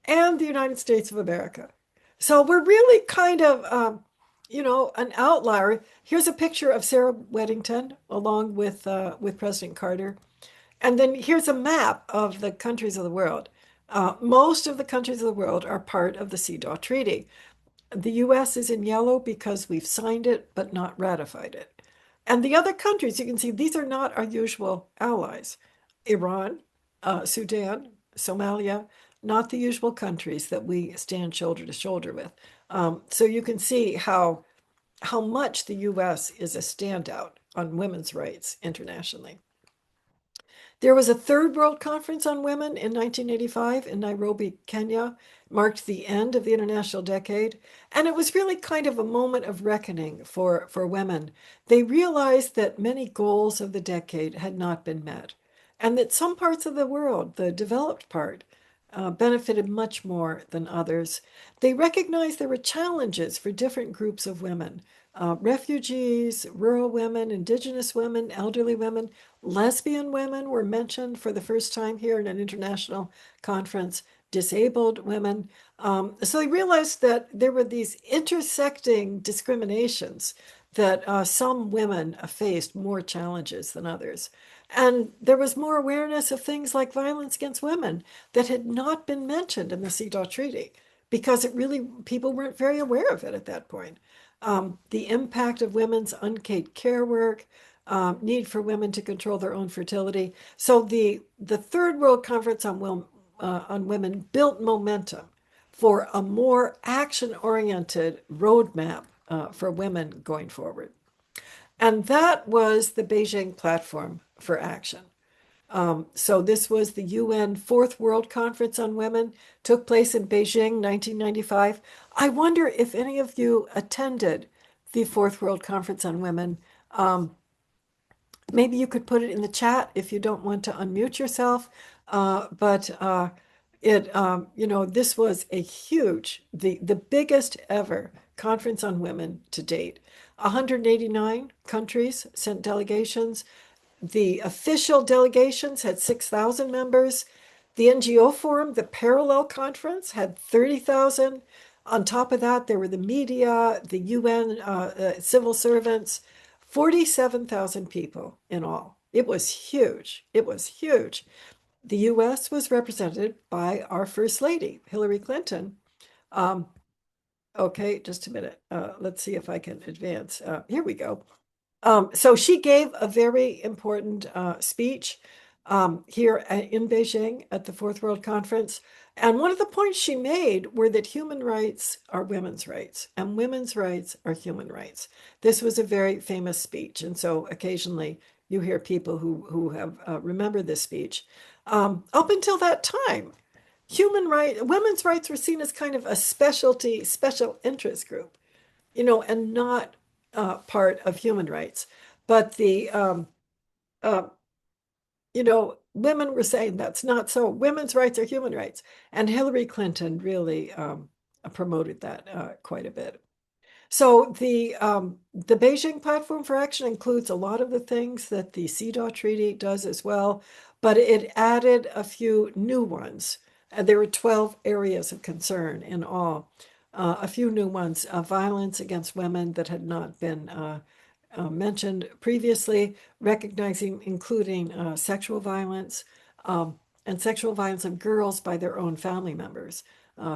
and the United States of America. So we're really kind of, an outlier. Here's a picture of Sarah Weddington along with President Carter. And then here's a map of the countries of the world. Most of the countries of the world are part of the CEDAW Treaty. The US is in yellow because we've signed it but not ratified it. And the other countries, you can see these are not our usual allies. Iran, Sudan, Somalia, not the usual countries that we stand shoulder to shoulder with. So you can see how much the US is a standout on women's rights internationally. There was a Third World Conference on Women in 1985 in Nairobi, Kenya, marked the end of the International Decade, and it was really kind of a moment of reckoning for women. They realized that many goals of the decade had not been met, and that some parts of the world, the developed part, benefited much more than others. They recognized there were challenges for different groups of women. Refugees, rural women, indigenous women, elderly women, lesbian women were mentioned for the first time here in an international conference, disabled women. So they realized that there were these intersecting discriminations that some women faced more challenges than others. And there was more awareness of things like violence against women that had not been mentioned in the CEDAW Treaty because people weren't very aware of it at that point. The impact of women's unpaid care work, need for women to control their own fertility. So the Third World Conference on Women built momentum for a more action-oriented roadmap for women going forward. And that was the Beijing Platform for Action. So this was the UN Fourth World Conference on Women, took place in Beijing, 1995. I wonder if any of you attended the Fourth World Conference on Women. Maybe you could put it in the chat if you don't want to unmute yourself. This was a huge, the biggest ever conference on women to date. 189 countries sent delegations. The official delegations had 6,000 members. The NGO Forum, the Parallel Conference, had 30,000. On top of that, there were the media, the UN civil servants, 47,000 people in all. It was huge. It was huge. The US was represented by our First Lady, Hillary Clinton. Okay, just a minute. Let's see if I can advance. Here we go. So she gave a very important speech here in Beijing at the Fourth World Conference. And one of the points she made were that human rights are women's rights and women's rights are human rights. This was a very famous speech. And so occasionally you hear people who have remembered this speech. Up until that time, women's rights were seen as kind of a special interest group, and not part of human rights. But women were saying that's not so. Women's rights are human rights. And Hillary Clinton really promoted that quite a bit. So the Beijing Platform for Action includes a lot of the things that the CEDAW Treaty does as well, but it added a few new ones. There were 12 areas of concern in all. A few new ones, violence against women that had not been mentioned previously, including sexual violence and sexual violence of girls by their own family members.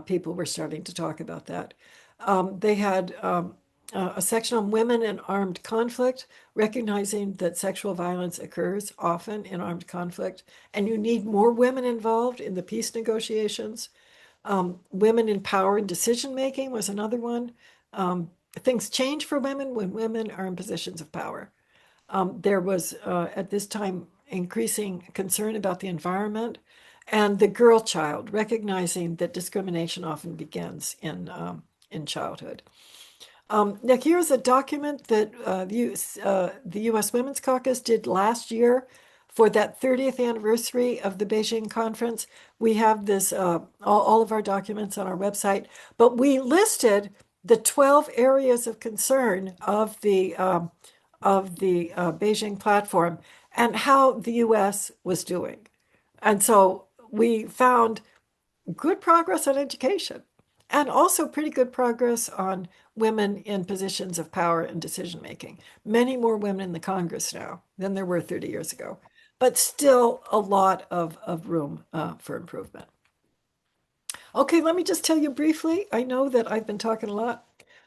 People were starting to talk about that. They had a section on women in armed conflict, recognizing that sexual violence occurs often in armed conflict, and you need more women involved in the peace negotiations. Women in power and decision making was another one. Things change for women when women are in positions of power. There was at this time increasing concern about the environment and the girl child, recognizing that discrimination often begins in childhood. Now, here's a document that the U.S. Women's Caucus did last year for that 30th anniversary of the Beijing Conference. We have this, all of our documents on our website, but we listed the 12 areas of concern of the Beijing platform and how the U.S. was doing. And so we found good progress on education and also pretty good progress on women in positions of power and decision making. Many more women in the Congress now than there were 30 years ago, but still a lot of room for improvement. Okay, let me just tell you briefly. I know that I've been talking a lot.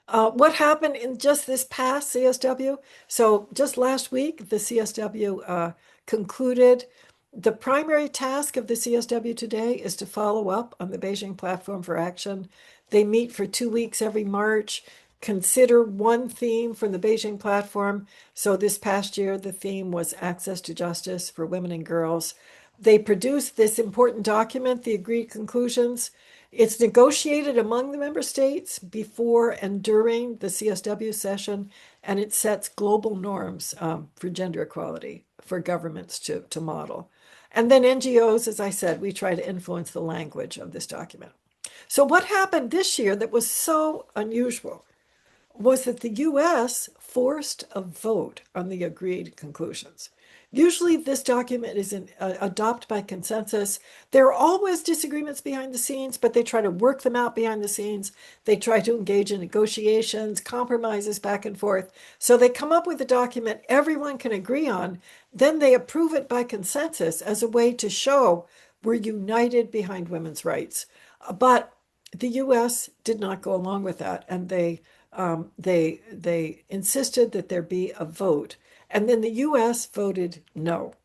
What happened in just this past CSW? So just last week, the CSW concluded the primary task of the CSW today is to follow up on the Beijing Platform for Action. They meet for 2 weeks every March, consider one theme from the Beijing Platform. So this past year, the theme was access to justice for women and girls. They produced this important document, the agreed conclusions. It's negotiated among the member states before and during the CSW session, and it sets global norms for gender equality for governments to model. And then NGOs, as I said, we try to influence the language of this document. So what happened this year that was so unusual was that the US forced a vote on the agreed conclusions. Usually this document is adopted by consensus. There are always disagreements behind the scenes, but they try to work them out behind the scenes. They try to engage in negotiations, compromises back and forth. So they come up with a document everyone can agree on. Then they approve it by consensus as a way to show we're united behind women's rights. But the US did not go along with that, and they insisted that there be a vote. And then the US voted no.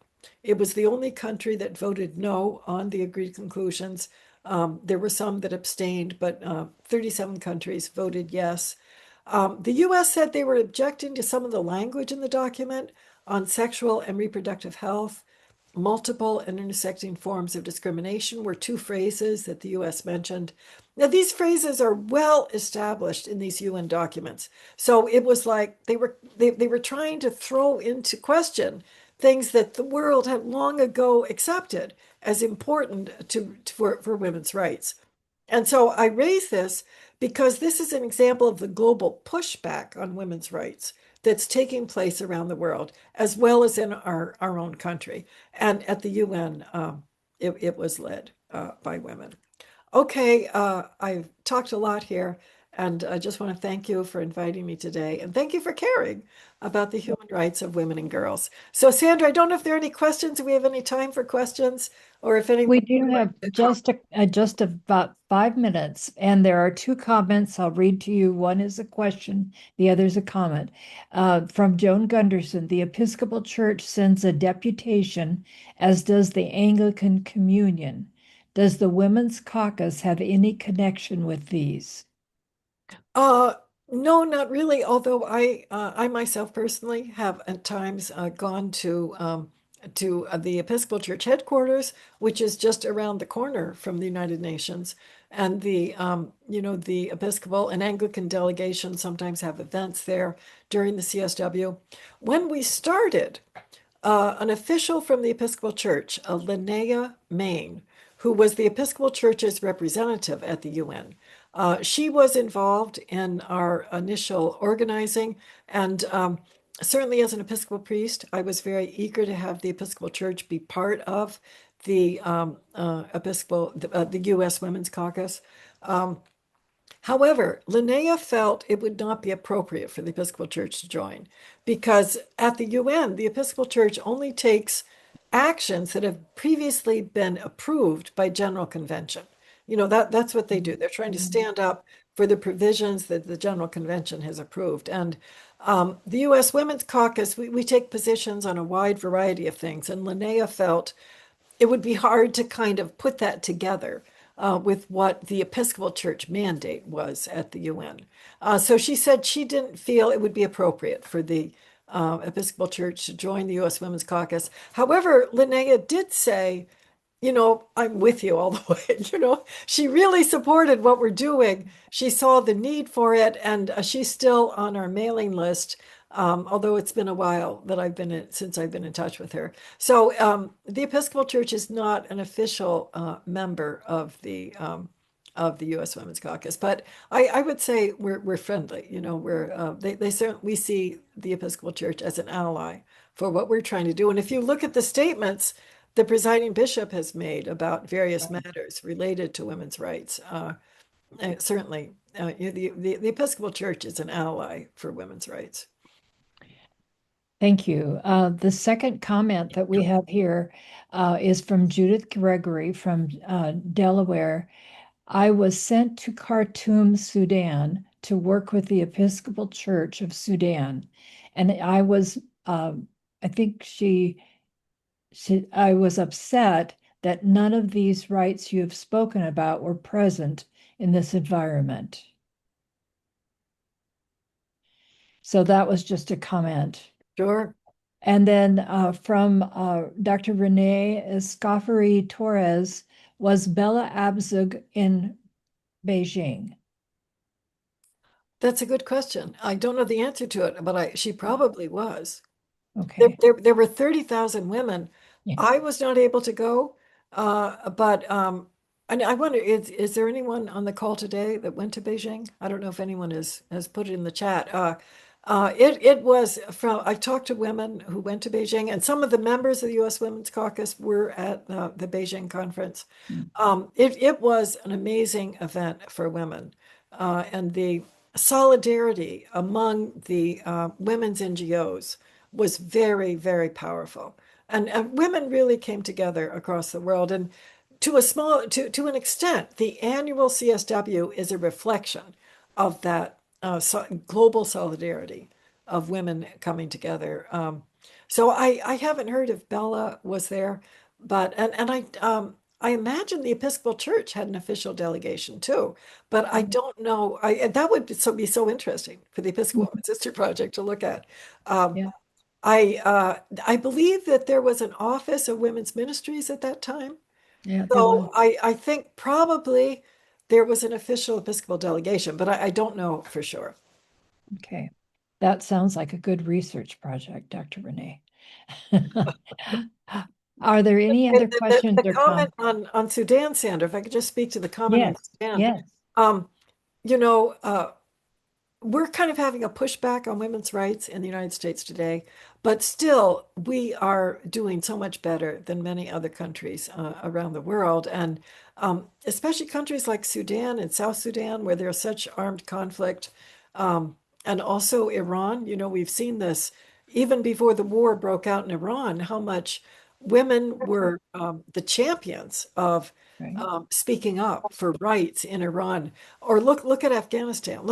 It was the only country that voted no on the agreed conclusions. There were some that abstained, but 37 countries voted yes. The US said they were objecting to some of the language in the document on sexual and reproductive health. Multiple and intersecting forms of discrimination were two phrases that the US mentioned. Now, these phrases are well established in these UN documents. So it was like they were trying to throw into question things that the world had long ago accepted as important for women's rights. And so I raise this because this is an example of the global pushback on women's rights that's taking place around the world, as well as in our own country. And at the UN, it was led by women. Okay, I've talked a lot here, and I just want to thank you for inviting me today, and thank you for caring about the human rights of women and girls. So, Sandra, I don't know if there are any questions. Do we have any time for questions, or if anyone We do have just about 5 minutes, and there are two comments I'll read to you. One is a question, the other is a comment. From Joan Gunderson, the Episcopal Church sends a deputation, as does the Anglican Communion. Does the Women's Caucus have any connection with these? No, not really. Although I myself personally have at times gone to the Episcopal Church headquarters, which is just around the corner from the United Nations, and the Episcopal and Anglican delegations sometimes have events there during the CSW. When we started, an official from the Episcopal Church, Linnea Main, who was the Episcopal Church's representative at the UN. She was involved in our initial organizing, and certainly as an Episcopal priest, I was very eager to have the Episcopal Church be part of the the U.S. Women's Caucus. However, Linnea felt it would not be appropriate for the Episcopal Church to join because at the UN, the Episcopal Church only takes actions that have previously been approved by General Convention. That's what they do. They're trying to stand up for the provisions that the General Convention has approved. And the U.S. Women's Caucus, we take positions on a wide variety of things. And Linnea felt it would be hard to kind of put that together with what the Episcopal Church mandate was at the UN. So she said she didn't feel it would be appropriate for the Episcopal Church to join the U.S. Women's Caucus. However, Linnea did say, I'm with you all the way. She really supported what we're doing. She saw the need for it, and she's still on our mailing list, although it's been a while that since I've been in touch with her. So the Episcopal Church is not an official member of the U.S. Women's Caucus, but I would say we're friendly. We see the Episcopal Church as an ally for what we're trying to do. And if you look at the statements the presiding bishop has made about various matters related to women's rights, certainly the Episcopal Church is an ally for women's rights. Thank you. The second comment that we have here is from Judith Gregory from Delaware. I was sent to Khartoum, Sudan, to work with the Episcopal Church of Sudan. And I was, I think I was upset that none of these rights you have spoken about were present in this environment. So that was just a comment. Sure. And then from Dr. Renee Escoffery Torres, was Bella Abzug in Beijing? That's a good question. I don't know the answer to it, but she probably was. Okay. There were 30,000 women. Yeah. I was not able to go, but and I wonder, is there anyone on the call today that went to Beijing? I don't know if anyone has put it in the chat. It was I talked to women who went to Beijing, and some of the members of the U.S. Women's Caucus were at the Beijing conference. It was an amazing event for women, and the solidarity among the women's NGOs was very, very powerful. And women really came together across the world. And to an extent, the annual CSW is a reflection of that global solidarity of women coming together. So I haven't heard if Bella was there, but I imagine the Episcopal Church had an official delegation too, but I don't know. That would be so interesting for the Episcopal Sister Project to look at. Yeah. I believe that there was an office of women's ministries at that time. Yeah. So I think probably there was an official Episcopal delegation, but I don't know for sure. Okay. That sounds like a good research project, Dr. Renee. Are there any other questions The or comment comments? on Sudan, Sandra, if I could just speak to the comment on Sudan. Yes. We're kind of having a pushback on women's rights in the United States today, but still we are doing so much better than many other countries around the world. And especially countries like Sudan and South Sudan, where there's such armed conflict, and also Iran. We've seen this even before the war broke out in Iran, how much women were the champions of speaking up for rights in Iran. Or look at Afghanistan.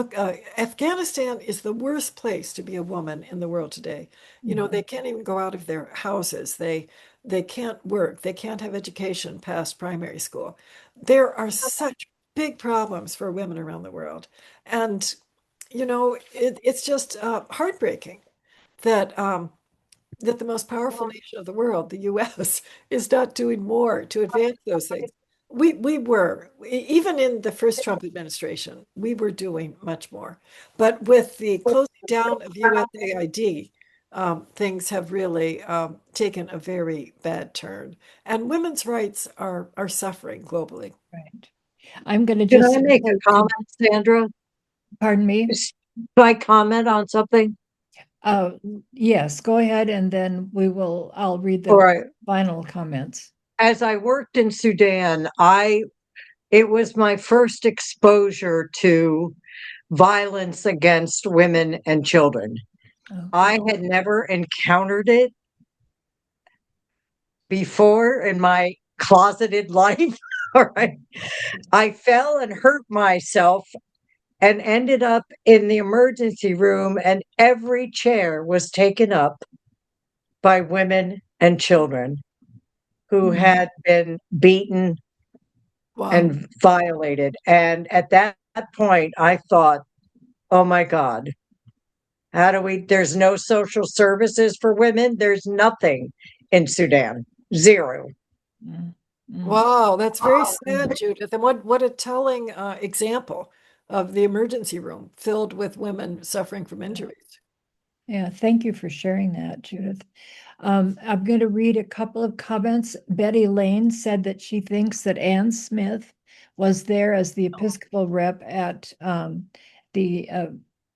Afghanistan is the worst place to be a woman in the world today. They can't even go out of their houses. They can't work. They can't have education past primary school. There are such big problems for women around the world. And, it's just heartbreaking that the most powerful nation of the world, the U.S., is not doing more to advance those things. We were, even in the first Trump administration, we were doing much more. But with the closing down of USAID, things have really taken a very bad turn. And women's rights are suffering globally. Right. I'm going to Can just. I make a comment, Sandra? Pardon me? Can I comment on something? Yes, go ahead, and then I'll read All the right. final comments. As I worked in Sudan, it was my first exposure to violence against women and children. Okay. I had never encountered it before in my closeted life. All right. I fell and hurt myself and ended up in the emergency room, and every chair was taken up by women and children who Mhm. had been beaten Wow. and violated. And at that point, I thought, oh my God, there's no social services for women. There's nothing in Sudan. Zero. Mm, mm. Wow, that's very sad, Judith. And what a telling example of the emergency room filled with women suffering from injuries. Yeah, thank you for sharing that, Judith. I'm going to read a couple of comments. Betty Lane said that she thinks that Ann Smith was there as the Episcopal rep the uh,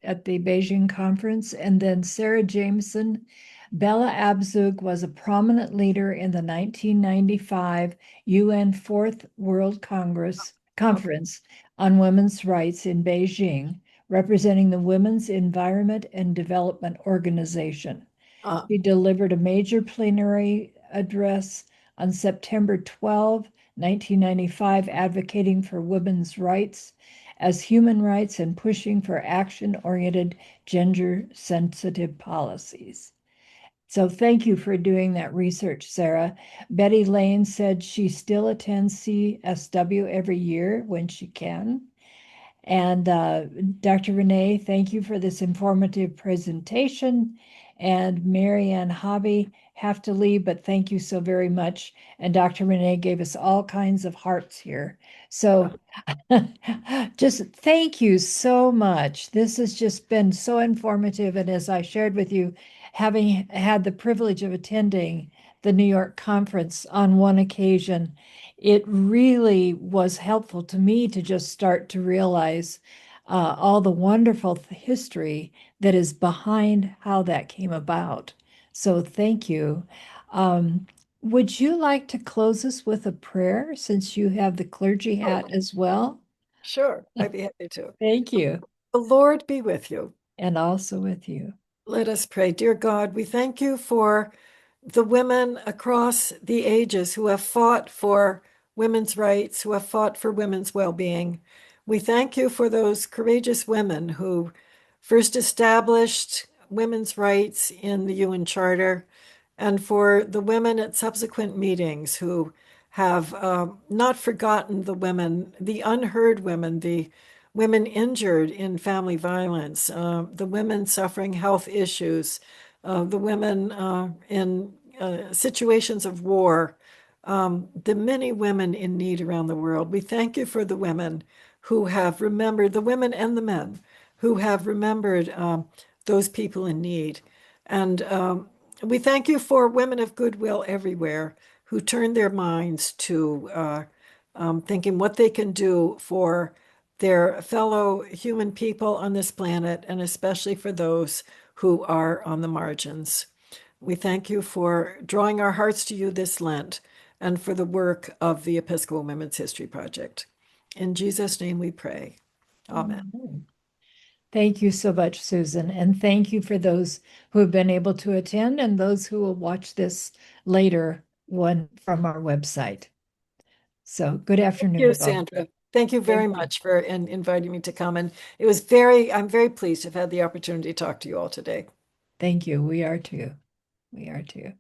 at the Beijing conference, and then Sarah Jameson. Bella Abzug was a prominent leader in the 1995 UN Fourth World Conference on Women's Rights in Beijing, representing the Women's Environment and Development Organization. Uh, She delivered a major plenary address on September 12, 1995, advocating for women's rights as human rights and pushing for action-oriented, gender-sensitive policies. So thank you for doing that research, Sarah. Betty Lane said she still attends CSW every year when she can. And Dr. Renee, thank you for this informative presentation. And Marianne Hobby have to leave, but thank you so very much. And Dr. Renee gave us all kinds of hearts here. So just thank you so much. This has just been so informative. And as I shared with you, having had the privilege of attending the New York conference on one occasion, it really was helpful to me to just start to realize all the wonderful history that is behind how that came about. So thank you. Um, would you like to close us with a prayer since you have the clergy hat as well? sure, I'd be happy to. Thank you. The Lord be with you. And also with you. Let us pray. Dear God, we thank you for the women across the ages who have fought for women's rights, who have fought for women's well-being. We thank you for those courageous women who first established women's rights in the UN Charter, and for the women at subsequent meetings who have not forgotten the women, the unheard women, the women injured in family violence, the women suffering health issues, the women in situations of war, the many women in need around the world. We thank you for the women who have remembered, the women and the men who have remembered those people in need. And we thank you for women of goodwill everywhere who turn their minds to thinking what they can do for their fellow human people on this planet, and especially for those who are on the margins. We thank you for drawing our hearts to you this Lent and for the work of the Episcopal Women's History Project. In Jesus' name we pray. Amen. Thank you so much, Susan. And thank you for those who have been able to attend and those who will watch this later one from our website. So good afternoon. Thank you, Sandra. Thank you very much for inviting me to come. And I'm very pleased to have had the opportunity to talk to you all today. Thank you. We are too. We are too.